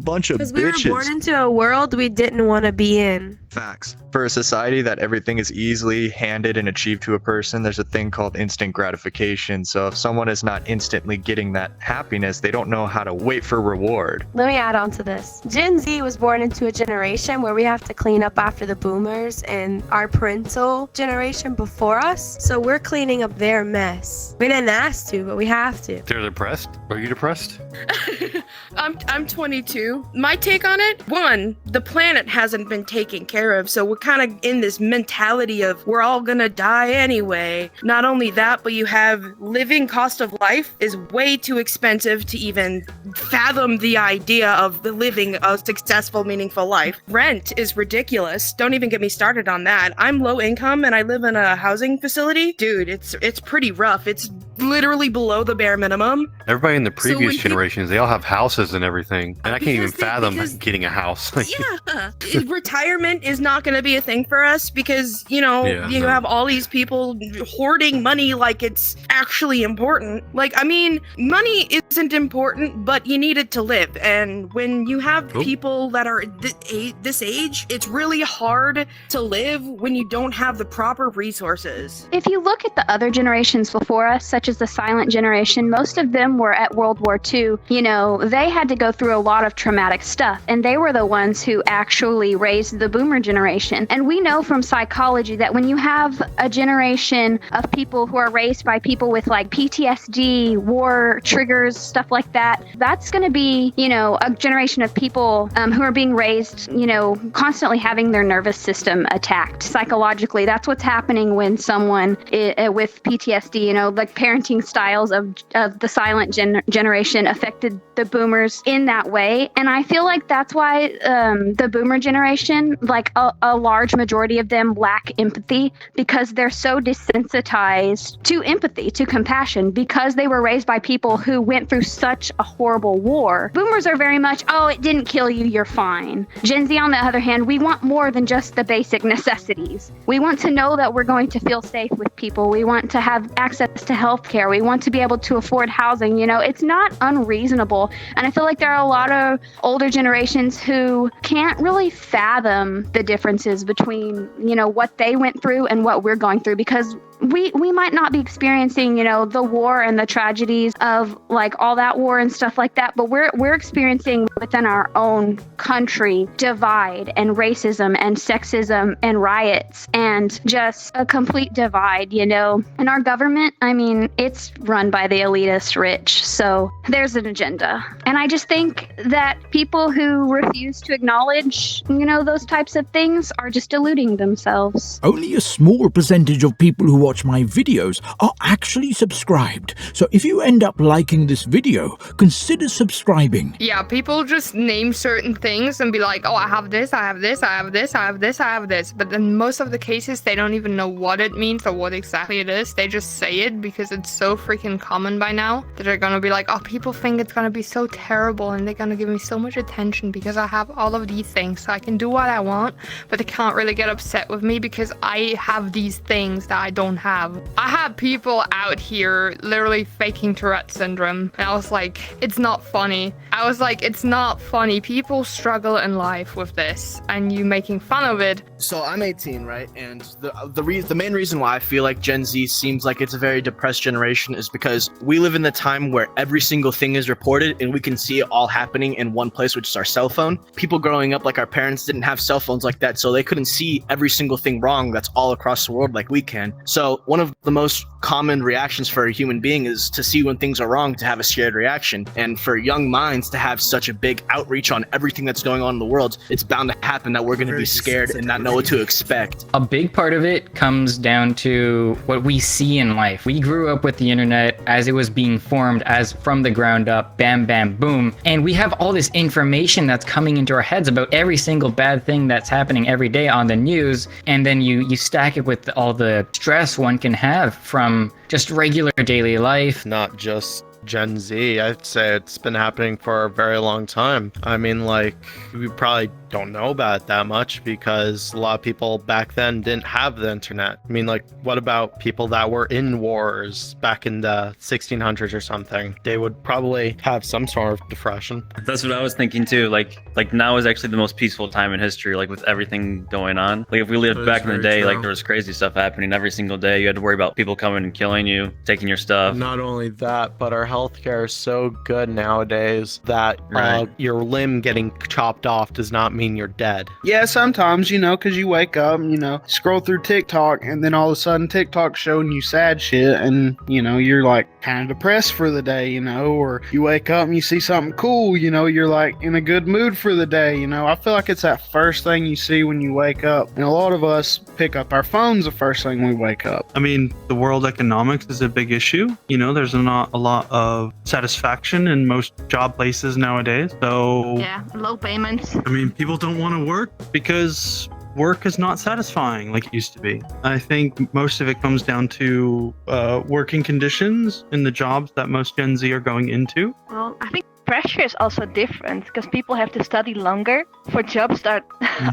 bunch of Because we were bitches. born into a world we didn't want to be in. Facts. For a society that everything is easily handed and achieved to a person, there's a thing called instant gratification. So if someone is not instantly getting that happiness, they don't know how to wait for reward. Let me add on to this. Gen Z was born into a generation where we have to clean up after the boomers and our parental generation before us. So we're cleaning up their mess. We didn't ask to, but we have to. They're depressed? Are you depressed? I'm 22. My take on it, one, the planet hasn't been taken care of, so we're kind of in this mentality of we're all gonna die anyway. Not only that, but you have living cost of life is way too expensive to even fathom the idea of living a successful, meaningful life. Rent is ridiculous. Don't even get me started on that. I'm low income and I live in a housing facility. Dude, it's pretty rough. It's literally below the bare minimum. Everybody in the So when previous generations, they all have houses and everything. And I can't even Because fathom getting a house. Yeah, retirement is not going to be a thing for us because, you have all these people hoarding money like it's actually important. Like, I mean, money isn't important, but you need it to live. And when you have people that are this age, it's really hard to live when you don't have the proper resources. If you look at the other generations before us, such as the silent generation, most of them were at World War II. You know, they had to go through a lot of traumatic stuff, and they were the ones who actually raised the boomer generation. And we know from psychology that when you have a generation of people who are raised by people with like PTSD, war triggers, stuff like that, that's going to be, a generation of people who are being raised, constantly having their nervous system attacked psychologically. That's what's happening when someone with PTSD, like parenting styles of the silent generation affected the boomers in that way. And I feel like that's why the boomer generation, like a large majority of them lack empathy, because they're so desensitized to empathy, to compassion, because they were raised by people who went through such a horrible war. Boomers are very much, oh, it didn't kill you, you're fine. Gen Z, on the other hand, we want more than just the basic necessities. We want to know that we're going to feel safe with people. We want to have access to healthcare. We want to be able to afford housing. It's not unreasonable. And I feel like there are a lot of older generations who can't really fathom the differences between, what they went through and what we're going through, because we might not be experiencing, the war and the tragedies of like all that war and stuff like that, but we're experiencing within our own country divide and racism and sexism and riots and just a complete divide, And our government, I mean, it's run by the elitist rich, so there's an agenda. And I just think that people who refuse to acknowledge, those types of things are just deluding themselves. Only a small percentage of people who watch my videos are actually subscribed. So if you end up liking this video, consider subscribing. Yeah, people just name certain things and be like, oh, I have this, I have this, I have this, I have this, I have this. But in most of the cases, they don't even know what it means or what exactly it is. They just say it because it's so freaking common by now that they're gonna be like, oh, people think it's gonna be so terrible and they're gonna give me so much attention because I have all of these things, so I can do what I want, but they can't really get upset with me because I have these things that I don't have. I have people out here literally faking Tourette syndrome, and I was like, it's not funny. It's not funny. People struggle in life with this, and you making fun of it. So I'm 18, right? And the main reason why I feel like Gen Z seems like it's a very depressed generation is because we live in the time where every single thing is reported and we can see it all happening in one place, which is our cell phone. People growing up, like our parents, didn't have cell phones like that, so they couldn't see every single thing wrong that's all across the world like we can. So one of the most common reactions for a human being is to see when things are wrong, to have a scared reaction. And for young minds to have such a big outreach on everything that's going on in the world, it's bound to happen that we're going to be scared and not know what to expect. A big part of it comes down to what we see in life. We grew up with the internet as it was being formed, as from the ground up, bam, bam, boom. And we have all this information that's coming into our heads about every single bad thing that's happening every day on the news. And then you stack it with all the stress one can have from just regular daily life. Not just Gen Z, I'd say it's been happening for a very long time. I mean, like, we probably don't know about it that much because a lot of people back then didn't have the internet. I mean, like, what about people that were in wars back in the 1600s or something? They would probably have some sort of depression. That's what I was thinking too. Like now is actually the most peaceful time in history, like with everything going on. Like if we lived back in the day, like there was crazy stuff happening every single day. You had to worry about people coming and killing you, taking your stuff. Not only that, but our healthcare is so good nowadays that your limb getting chopped off does not mean you're dead. Yeah, sometimes, because you wake up and, scroll through TikTok and then all of a sudden TikTok's showing you sad shit and, you're like kind of depressed for the day, or you wake up and you see something cool, you're like in a good mood for the day, I feel like it's that first thing you see when you wake up. And a lot of us pick up our phones the first thing we wake up. I mean, the world economics is a big issue. There's not a lot of satisfaction in most job places nowadays. So yeah, low payments. I mean, people don't want to work because work is not satisfying like it used to be. I think most of it comes down to working conditions in the jobs that most Gen Z are going into. Well, I think pressure is also different because people have to study longer for jobs that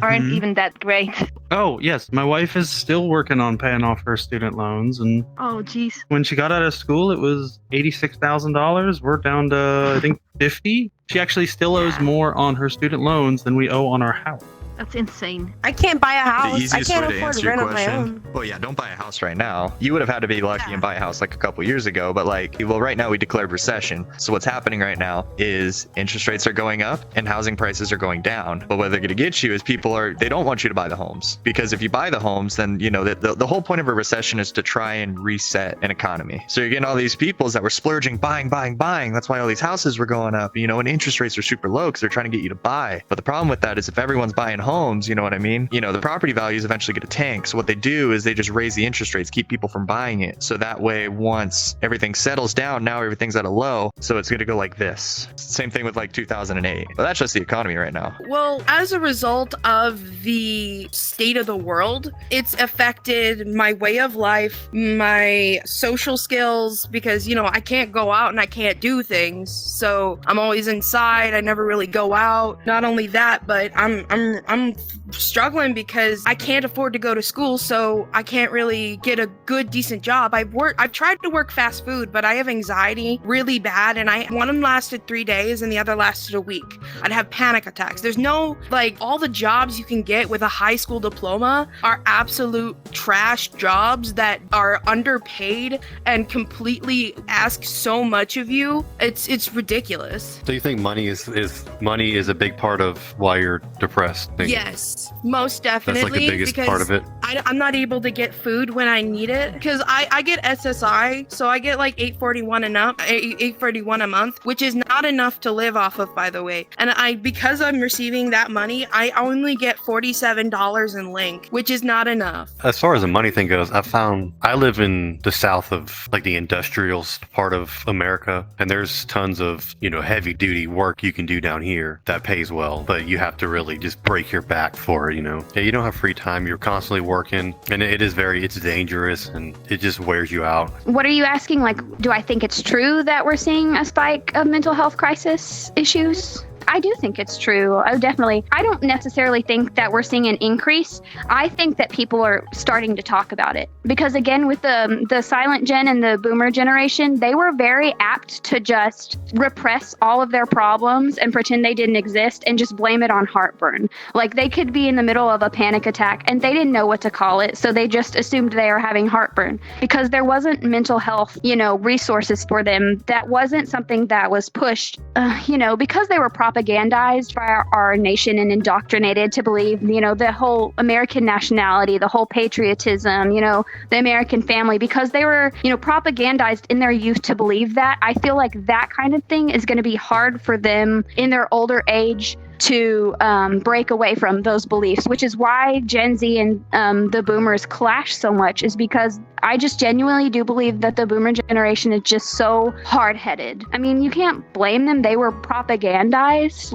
aren't even that great. Oh, yes. My wife is still working on paying off her student loans. And oh, geez. When she got out of school, it was $86,000. We're down to, I think, 50. She actually still owes more on her student loans than we owe on our house. That's insane. I can't buy a house. The easiest I can't way to afford answer to your rent on my question. own. Well, yeah, don't buy a house right now. You would have had to be lucky and buy a house like a couple years ago. But right now we declared recession. So what's happening right now is interest rates are going up and housing prices are going down. But what they're going to get you is they don't want you to buy the homes, because if you buy the homes, then the whole point of a recession is to try and reset an economy. So you're getting all these peoples that were splurging, buying. That's why all these houses were going up, and interest rates are super low because they're trying to get you to buy. But the problem with that is if everyone's buying homes, you know what I mean? The property values eventually get a tank. So what they do is they just raise the interest rates, keep people from buying it. So that way, once everything settles down, now everything's at a low. So it's going to go like this. Same thing with 2008. But that's just the economy right now. Well, as a result of the state of the world, it's affected my way of life, my social skills, because, I can't go out and I can't do things. So I'm always inside. I never really go out. Not only that, but I'm struggling because I can't afford to go to school, so I can't really get a good, decent job. I've tried to work fast food, but I have anxiety really bad, and one lasted 3 days and the other lasted a week. I'd have panic attacks. There's no, all the jobs you can get with a high school diploma are absolute trash jobs that are underpaid and completely ask so much of you. It's ridiculous. So you think money is a big part of why you're depressed? Yes, most definitely. That's the biggest part of it. I'm not able to get food when I need it because I get SSI, so I get $841 a month, which is not enough to live off of, by the way. And because I'm receiving that money, I only get $47 in Link, which is not enough. As far as the money thing goes, I live in the south of the industrial part of America, and there's tons of heavy duty work you can do down here that pays well, but you have to really just break your back for it. Yeah, you don't have free time. You're constantly working, and it's dangerous, and it just wears you out. What are you asking? Do I think it's true that we're seeing a spike of mental health crisis issues? I do think it's true. I don't necessarily think that we're seeing an increase. I think that people are starting to talk about it because, again, with the silent gen and the boomer generation, they were very apt to just repress all of their problems and pretend they didn't exist and just blame it on heartburn. They could be in the middle of a panic attack and they didn't know what to call it, so they just assumed they are having heartburn because there wasn't mental health, resources for them. That wasn't something that was pushed, because they were propagandized by our nation and indoctrinated to believe, the whole American nationality, the whole patriotism, the American family, because they were, propagandized in their youth to believe that. I feel like that kind of thing is going to be hard for them in their older age to break away from those beliefs, which is why Gen Z and the boomers clash so much, is because I just genuinely do believe that the boomer generation is just so hard-headed. I mean, you can't blame them. They were propagandized,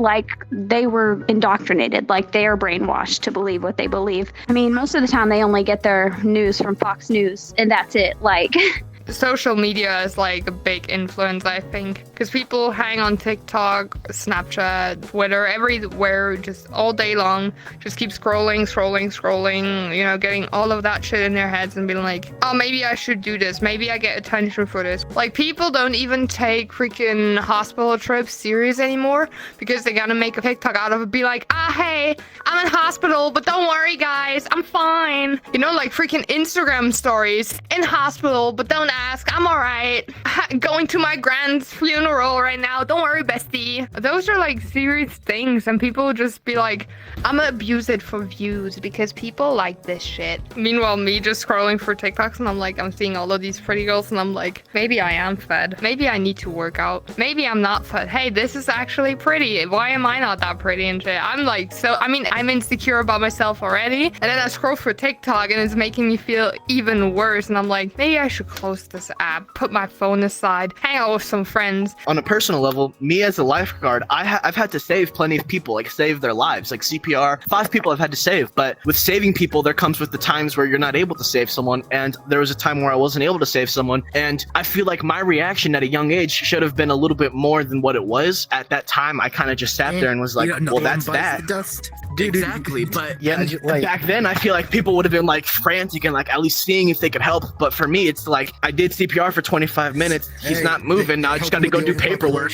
they were indoctrinated, they are brainwashed to believe what they believe. I mean, most of the time they only get their news from Fox News, and that's it. social media is like a big influence, I think, because people hang on TikTok, Snapchat, Twitter, everywhere, just all day long, just keep scrolling, getting all of that shit in their heads and being like, oh, maybe I should do this, maybe I get attention for this. Like, people don't even take freaking hospital trips serious anymore because they gotta make a TikTok out of it, be like, hey, I'm in hospital, but don't worry guys, I'm fine. Like freaking Instagram stories, in hospital, but don't ask, I'm alright. Going to my grand's funeral right now, don't worry bestie. Those are like serious things, and people just be like, I'ma abuse it for views because people like this shit. Meanwhile, me just scrolling for TikToks and I'm seeing all of these pretty girls and I'm like, maybe I am fed. Maybe I need to work out. Maybe I'm not fed. Hey, this is actually pretty. Why am I not that pretty and shit? I'm insecure about myself already. And then I scroll for TikTok and it's making me feel even worse. And I'm like, maybe I should close this app, put my phone aside, hang out with some friends. On a personal level, me as a lifeguard, I've had to save plenty of people, like save their lives, like CPR. 5 people I've had to save, but with saving people, there comes with the times where you're not able to save someone. And there was a time where I wasn't able to save someone. And I feel like my reaction at a young age should have been a little bit more than what it was. At that time, I kind of just sat there and was like, well, that's that. Exactly. But yeah, back then, I feel like people would have been like frantic and like at least seeing if they could help. But for me, it's like I did CPR for 25 minutes. He's not moving. Now I just got to go do paperwork.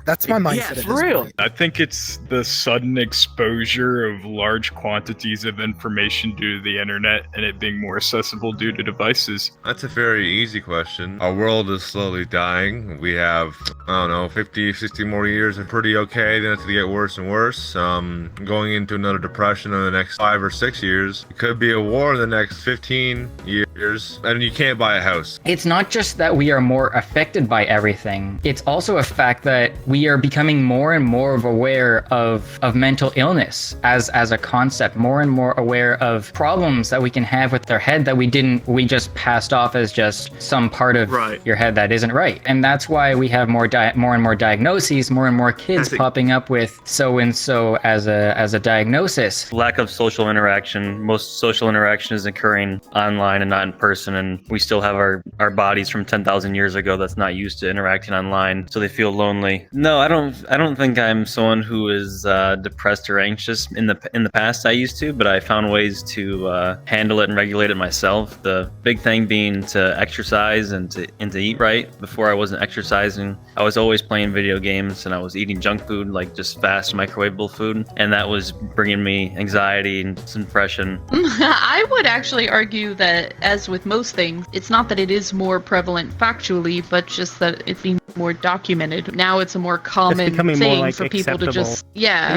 That's my mindset. Yeah, for real. I think it's the sudden exposure of large quantities of information due to the internet and it being more accessible due to devices. That's a very easy question. Our world is slowly dying. We have, 50, 60 more years and pretty okay. Then it's going to get worse and worse. Going into another depression in the next 5 or 6 years. It could be a war in the next 15 years. And you can't buy a house. It's not just that we are more affected by everything. It's also a fact that we are becoming more and more aware of mental illness as a concept, more and more aware of problems that we can have with our head that we just passed off as just some part of your head that isn't right. And that's why we have more and more diagnoses, more and more kids popping up with so-and-so as a diagnosis. Lack of social interaction. Most social interaction is occurring online and not in person, and we still have our bodies from 10,000 years ago that's not used to interacting online, so they feel lonely. No, I don't think I'm someone who is depressed or anxious. In the past I used to, but I found ways to handle it and regulate it myself. The big thing being to exercise and to eat right. Before I wasn't exercising, I was always playing video games and I was eating junk food, like just fast microwavable food, and that was bringing me anxiety and depression. I would actually argue that, as with most things, it's not that it is more prevalent factually, but just that it's being more documented. Now it's a more common thing for people to just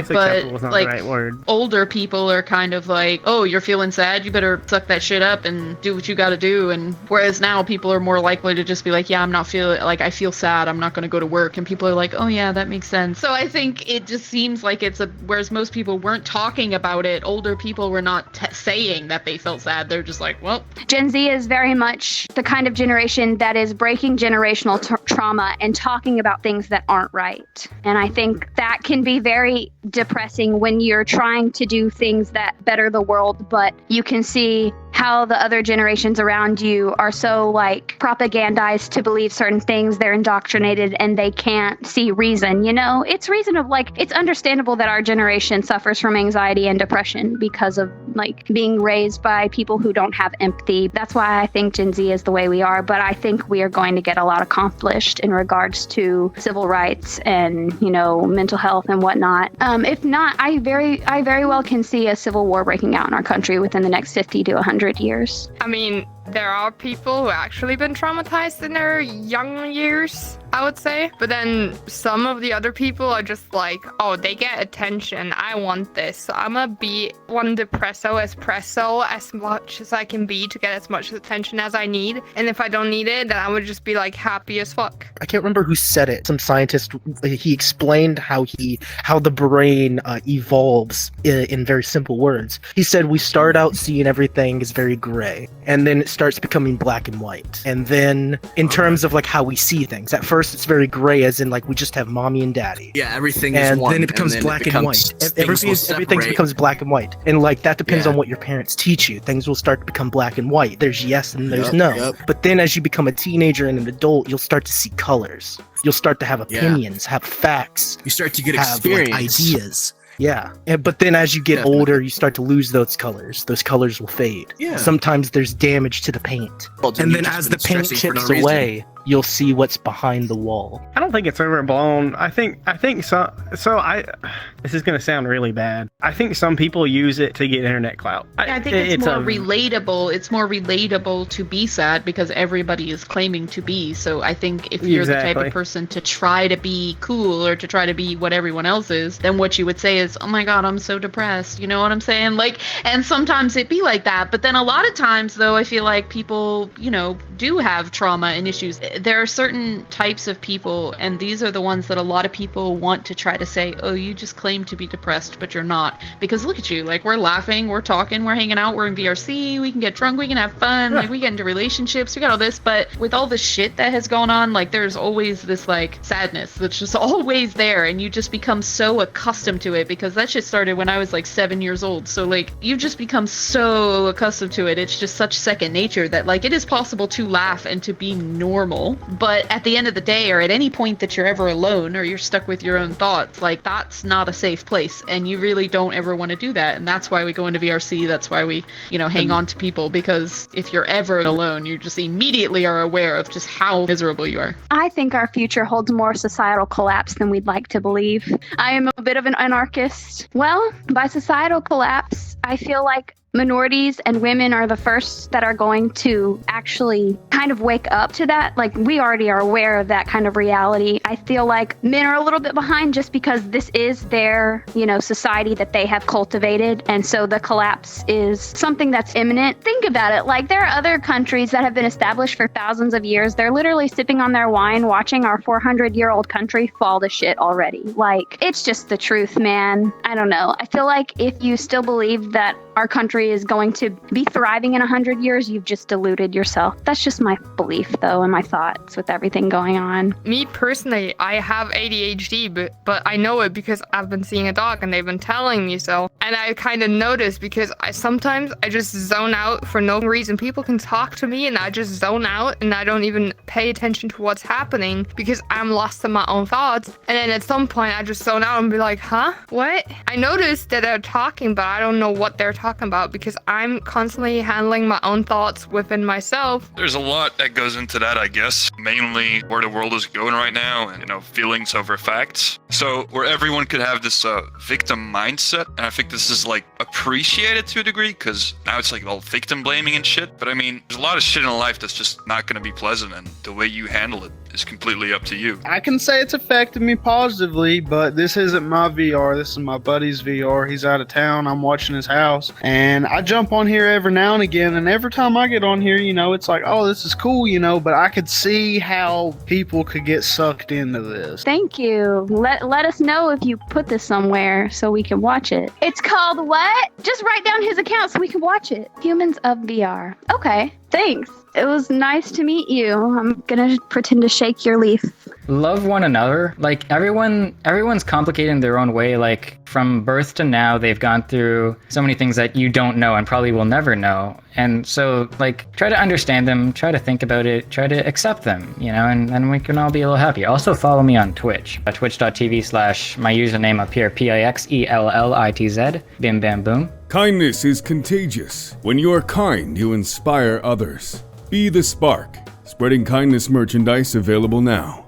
but like older people are kind of like, oh, you're feeling sad, you better suck that shit up and do what you got to do. And whereas now people are more likely to just be like, yeah, I'm not feeling like, I feel sad, I'm not going to go to work, and people are like, oh yeah, that makes sense. So I think it just seems like whereas most people weren't talking about it, older people were not saying that they felt sad. They're just like, well. Gen Z is very much the kind of generation that is breaking generational trauma and talking about things that aren't right. And I think that can be very depressing when you're trying to do things that better the world, but you can see how the other generations around you are so like propagandized to believe certain things. They're indoctrinated and they can't see reason. It's understandable that our generation suffers from anxiety and depression because of like being raised by people who don't have empathy. That's why I think Gen Z is the way we are, but I think we are going to get a lot accomplished in regards to civil rights and, mental health and whatnot. If not, I very well can see a civil war breaking out in our country within the next 50 to 100 years. I mean, there are people who actually been traumatized in their young years, I would say. But then some of the other people are just like, oh, they get attention. I want this. So I'm gonna be one espresso as much as I can be to get as much attention as I need. And if I don't need it, then I would just be like happy as fuck. I can't remember who said it. Some scientist, he explained how the brain evolves in very simple words. He said we start out seeing everything as very gray, and then starts becoming black and white. And then in terms of like how we see things, at first it's very gray, as in like we just have mommy and daddy. Yeah, everything is And one. then it becomes black and white. Everything becomes black and white. And like that depends on what your parents teach you. Things will start to become black and white. There's yes and there's no. But then as you become a teenager and an adult, you'll start to see colors. You'll start to have opinions, have facts. You start to get have experience. like, ideas. Yeah. But then as you get older, you start to lose those colors. Those colors will fade. Yeah. Sometimes there's damage to the paint. And then as the paint chips away, you'll see what's behind the wall. I don't think it's overblown. I think so. This is gonna sound really bad. I think some people use it to get internet clout. I think it's more relatable. It's more relatable to be sad because everybody is claiming to be. So I think if you're the type of person to try to be cool or to try to be what everyone else is, then what you would say is, "Oh my God, I'm so depressed." You know what I'm saying? Like, and sometimes it be like that. But then a lot of times, though, I feel like people, do have trauma and issues. There are certain types of people, and these are the ones that a lot of people want to try to say, "Oh, you just claim to be depressed, but you're not." Because look at you, like we're laughing, we're talking, we're hanging out, we're in VRC, we can get drunk, we can have fun, like we get into relationships, we got all this. But with all the shit that has gone on, like there's always this like sadness that's just always there, and you just become so accustomed to it because that shit started when I was like 7 years old. So like you just become so accustomed to it. It's just such second nature that like it is possible to laugh and to be normal. But at the end of the day, or at any point that you're ever alone or you're stuck with your own thoughts, like that's not a safe place, and you really don't ever want to do that. And that's why we go into VRC. That's why we, hang on to people, because if you're ever alone, you just immediately are aware of just how miserable you are. I think our future holds more societal collapse than we'd like to believe. I am a bit of an anarchist. Well, by societal collapse, I feel like minorities and women are the first that are going to actually kind of wake up to that. Like, we already are aware of that kind of reality. I feel like men are a little bit behind just because this is their, society that they have cultivated. And so the collapse is something that's imminent. Think about it. Like, there are other countries that have been established for thousands of years. They're literally sipping on their wine, watching our 400-year-old country fall to shit already. Like, it's just the truth, man. I don't know. I feel like if you still believe that our country is going to be thriving in 100 years, you've just deluded yourself. That's just my belief, though, and my thoughts with everything going on. Me personally, I have ADHD, but I know it because I've been seeing a doc and they've been telling me so. And I kind of noticed because sometimes I just zone out for no reason. People can talk to me and I just zone out and I don't even pay attention to what's happening because I'm lost in my own thoughts. And then at some point I just zone out and be like, huh? What? I noticed that they're talking, but I don't know what they're talking about because I'm constantly handling my own thoughts within myself. There's a lot that goes into that, I guess. Mainly where the world is going right now and, feelings over facts. So where everyone could have this victim mindset, and I think this is like appreciated to a degree because now it's like all victim blaming and shit. But I mean, there's a lot of shit in life that's just not going to be pleasant, and the way you handle it is completely up to you. I can say it's affected me positively, but this isn't my VR. This is my buddy's VR. He's out of town. I'm watching his house, and I jump on here every now and again, and every time I get on here, it's like, oh, this is cool, but I could see how people could get sucked into this. Thank you. Let us know if you put this somewhere so we can watch it. It's called what? Just write down his account so we can watch it. Humans of VR. Okay. Thanks. It was nice to meet you. I'm gonna pretend to shake your leaf. Love one another. Like, everyone's complicated in their own way. Like, from birth to now, they've gone through so many things that you don't know and probably will never know. And so, like, try to understand them, try to think about it, try to accept them, and then we can all be a little happy. Also, follow me on Twitch, twitch.tv/ my username up here, PIXELLITZ, bim bam boom. Kindness is contagious. When you are kind, you inspire others. Be the spark. Spreading kindness merchandise available now.